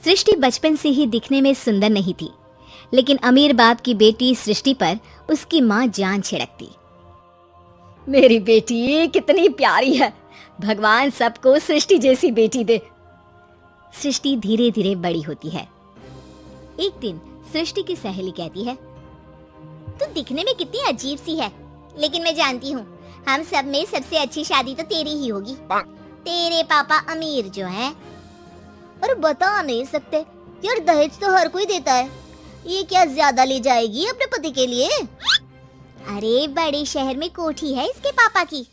सृष्टि बचपन से ही दिखने में सुंदर नहीं थी, लेकिन अमीर बाप की बेटी सृष्टि पर उसकी माँ जान छिड़कती। मेरी बेटी कितनी प्यारी है, भगवान सबको सृष्टि जैसी बेटी दे। सृष्टि धीरे धीरे बड़ी होती है। एक दिन सृष्टि की सहेली कहती है, तू दिखने में कितनी अजीब सी है, लेकिन मैं जानती हूँ हम सब में सबसे अच्छी शादी तो तेरी ही होगी। तेरे पापा अमीर जो हैं। और बता नहीं सकते यार, दहेज तो हर कोई देता है, ये क्या ज्यादा ले जाएगी अपने पति के लिए? अरे बड़े शहर में कोठी है इसके पापा की।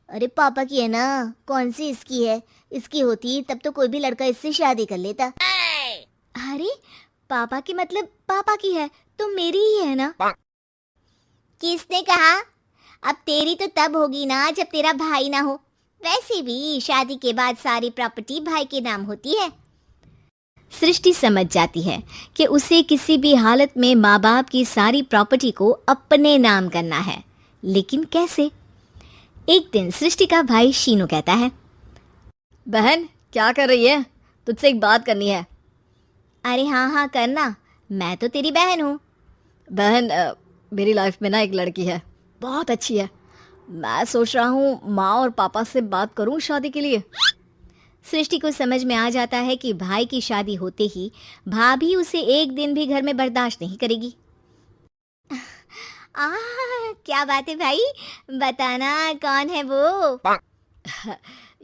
अरे पापा की है ना, कौन सी इसकी है? इसकी होती तब तो कोई भी लड़का इससे शादी कर लेता। अरे पापा की मतलब पापा की है तो मेरी ही है ना? किसने कहा? अब तेरी तो तब होगी ना जब तेरा भाई ना हो। वैसे भी शादी के बाद सारी प्रॉपर्टी भाई के नाम होती है। सृष्टि समझ जाती है कि उसे किसी भी हालत में माँ बाप की सारी प्रॉपर्टी को अपने नाम करना है, लेकिन कैसे? एक दिन सृष्टि का भाई शीनू कहता है, बहन क्या कर रही है? तुझसे एक बात करनी है। अरे हाँ हाँ करना, मैं तो तेरी बहन हूँ। बहन मेरी लाइफ में ना एक लड़की है, बहुत अच्छी है। मैं सोच रहा हूँ माँ और पापा से बात करूँ शादी के लिए। सृष्टि को समझ में आ जाता है कि भाई की शादी होते ही भाभी उसे एक दिन भी घर में बर्दाश्त नहीं करेगी। क्या बात है भाई, बताना कौन है वो?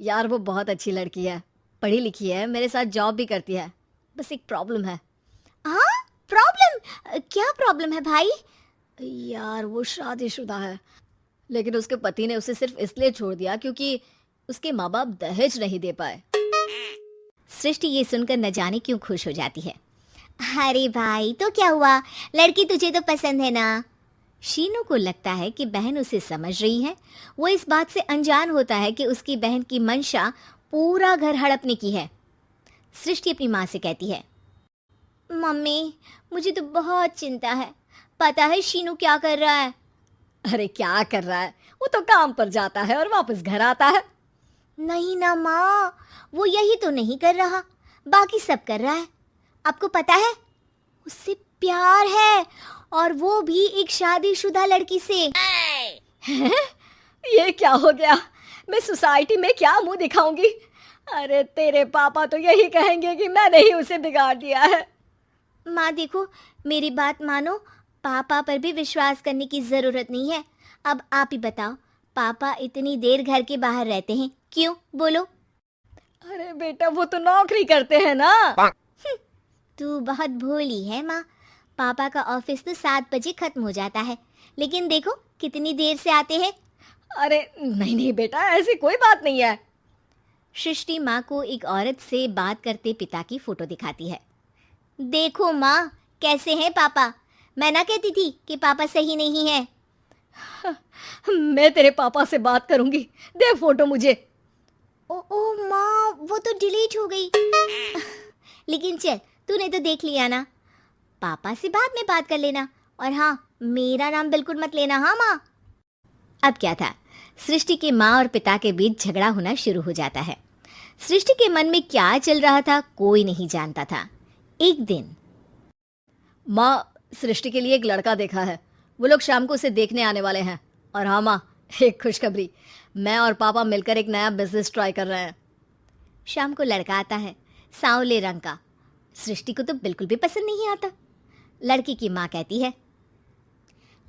यार वो बहुत अच्छी लड़की है, पढ़ी लिखी है, मेरे साथ जॉब भी करती है। बस एक प्रॉब्लम है। हाँ प्रॉब्लम? क्या प्रॉब्लम है भाई? यार वो शादीशुदा है, लेकिन उसके पति ने उसे सिर्फ इसलिए छोड़ दिया क्योंकि उसके माँ बाप दहेज नहीं दे पाए। सृष्टि ये सुनकर न जाने क्यों खुश हो जाती है। अरे भाई तो क्या हुआ, लड़की तुझे तो पसंद है ना? शीनू को लगता है कि बहन उसे समझ रही है। वो इस बात से अनजान होता है कि उसकी बहन की मंशा पूरा घर हड़पने की है। सृष्टि अपनी माँ से कहती है, मम्मी मुझे तो बहुत चिंता है। पता है शीनू क्या कर रहा है? अरे क्या कर रहा है? वो तो काम पर जाता है और वापस घर आता है। नहीं ना माँ, वो यही तो नहीं कर रहा, बाकी सब कर रहा है। आपको पता है उससे प्यार है, और वो भी एक शादीशुदा लड़की से। ये क्या हो गया? मैं सोसाइटी में क्या मुंह दिखाऊंगी? अरे तेरे पापा तो यही कहेंगे कि मैंने ही उसे बिगाड़ दिया है। माँ देखो, मेरी बात मानो, पापा पर भी विश्वास करने की जरूरत नहीं है। अब आप ही बताओ, पापा इतनी देर घर के बाहर रहते हैं क्यों? बोलो। अरे बेटा वो तो नौकरी करते हैं ना। तू बहुत भोली है माँ। पापा का ऑफिस तो 7 बजे खत्म हो जाता है, लेकिन देखो कितनी देर से आते हैं। अरे नहीं नहीं बेटा, ऐसी कोई बात नहीं है। सृष्टि माँ को एक औरत से बात करते पिता की फोटो दिखाती है। देखो माँ कैसे हैं पापा। मैं ना कहती थी कि पापा सही नहीं है। मैं तेरे पापा से बात करूंगी, दे फोटो मुझे। ओ माँ, वो तो डिलीट हो गई। लेकिन चल, तूने तो देख लिया ना। पापा से बाद में बात कर लेना, और हाँ मेरा नाम बिल्कुल मत लेना। हाँ माँ। अब क्या था, सृष्टि के माँ और पिता के बीच झगड़ा होना शुरू हो जाता है। सृष्टि के मन में क्या चल रहा था कोई नहीं जानता था। एक दिन, माँ सृष्टि के लिए एक लड़का देखा है, वो लोग शाम को उसे देखने आने वाले हैं। और हाँ माँ, एक खुशखबरी, मैं और पापा मिलकर एक नया बिजनेस ट्राई कर रहे हैं। शाम को लड़का आता है, सांवले रंग का। सृष्टि को तो बिल्कुल भी पसंद नहीं आता। लड़की की माँ कहती है,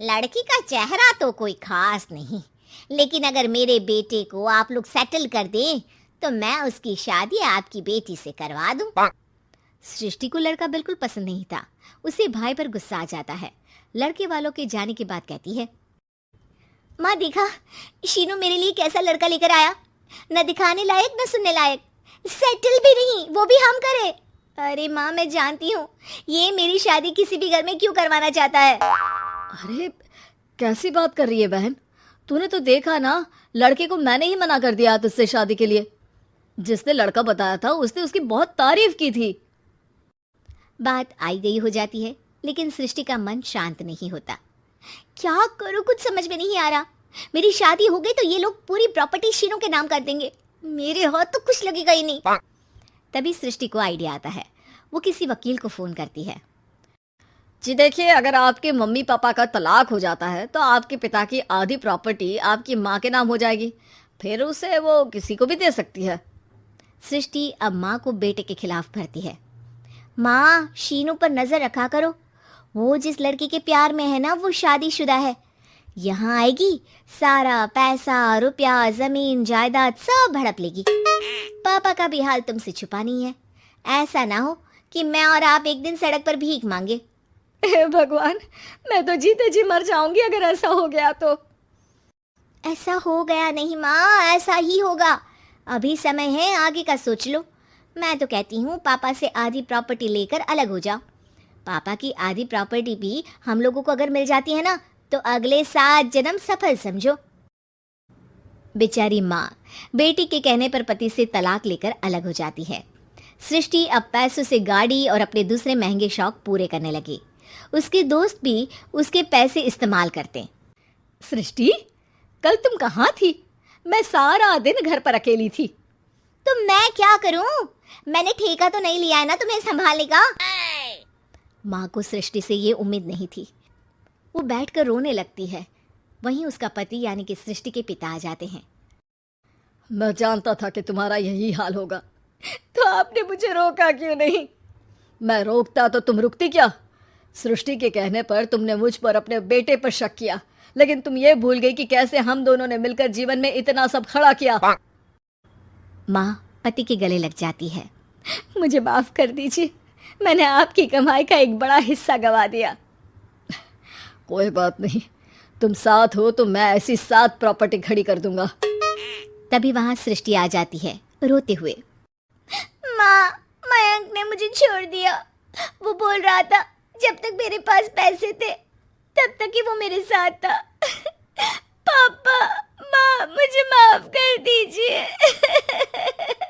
लड़की का चेहरा तो कोई खास नहीं, लेकिन अगर मेरे बेटे को आप लोग सेटल कर दें तो मैं उसकी शादी आपकी बेटी से करवा दूं। सृष्टि को लड़का बिल्कुल पसंद नहीं था। उसे भाई पर गुस्सा आ जाता है। लड़के वालों के जाने के बाद कहती है, माँ देखा शीनू मेरे लिए कैसा लड़का लेकर आया, न दिखाने लायक न सुनने लायक, सेटल भी नहीं, वो भी हम करे। अरे माँ मैं जानती हूँ ये मेरी शादी किसी भी घर में क्यों करवाना चाहता है। अरे कैसी बात कर रही है बहन? तूने तो देखा ना, लड़के को मैंने ही मना कर दिया तुझसे शादी के लिए। जिसने लड़का बताया था उसने उसकी बहुत तारीफ की थी। बात आई गई हो जाती है, लेकिन सृष्टि का मन शांत नहीं होता। क्या करूं कुछ समझ में नहीं आ रहा। मेरी शादी हो गई तो ये लोग पूरी प्रॉपर्टी शीनू के नाम कर देंगे, मेरे हाथ तो कुछ लगेगा ही नहीं। तभी सृष्टि को आइडिया आता है। वो किसी वकील को फोन करती है। जी देखिए, अगर आपके मम्मी पापा का तलाक हो जाता है तो आपके पिता की आधी प्रॉपर्टी आपकी माँ के नाम हो जाएगी, फिर उसे वो किसी को भी दे सकती है। सृष्टि अब माँ को बेटे के खिलाफ भरती है। माँ, शीनू पर नजर रखा करो, वो जिस लड़की के प्यार में है ना वो शादीशुदा है। यहाँ आएगी, सारा पैसा रुपया जमीन जायदाद सब हड़प लेगी। पापा का भी हाल तुमसे छुपा नहीं है। ऐसा ना हो कि मैं और आप एक दिन सड़क पर भीख मांगे। हे भगवान, मैं तो जीते जी मर जाऊंगी अगर ऐसा हो गया तो। ऐसा हो गया नहीं माँ, ऐसा ही होगा। अभी समय है, आगे का सोच लो। मैं तो कहती हूँ पापा से आधी प्रॉपर्टी लेकर अलग हो जाओ। पापा की आधी प्रॉपर्टी भी हम लोगों को अगर मिल जाती है ना तो अगले 7 जन्म सफल समझो। बेचारी माँ बेटी के कहने पर पति से तलाक लेकर अलग हो जाती है। सृष्टि अब पैसों से गाड़ी और अपने दूसरे महंगे शौक पूरे करने लगी। उसके दोस्त भी उसके पैसे इस्तेमाल करते। सृष्टि, कल तुम कहाँ थी? मैं सारा दिन घर पर अकेली थी। तो मैं क्या करूं? मैंने ठेका तो नहीं लिया है ना तुम्हें संभालने का। माँ को सृष्टि से ये उम्मीद नहीं थी। वो बैठकर रोने लगती है। वहीं उसका पति यानी कि सृष्टि के पिता आ जाते हैं। मैं जानता था कि तुम्हारा यही हाल होगा, तो आपने मुझे रोका क्यों नहीं? मैं रोकता तो तुम रुकती क्या? सृष्टि के कहने पर तुमने मुझ पर अपने बेटे पर शक किया, लेकिन तुम ये भूल गई कि कैसे हम दोनों ने मिलकर जीवन में इतना सब खड़ा किया। माँ पति के गले लग जाती है। मुझे माफ कर दीजिए, मैंने आपकी कमाई का एक बड़ा हिस्सा गवा दिया। कोई बात नहीं, तुम साथ हो तो मैं ऐसी 7 प्रॉपर्टी खड़ी कर दूंगा। तभी वहां सृष्टि आ जाती है रोते हुए। माँ, मयंक ने मुझे छोड़ दिया। वो बोल रहा था जब तक मेरे पास पैसे थे तब तक ही वो मेरे साथ था। पापा, माँ, मुझे माफ कर दीजिए।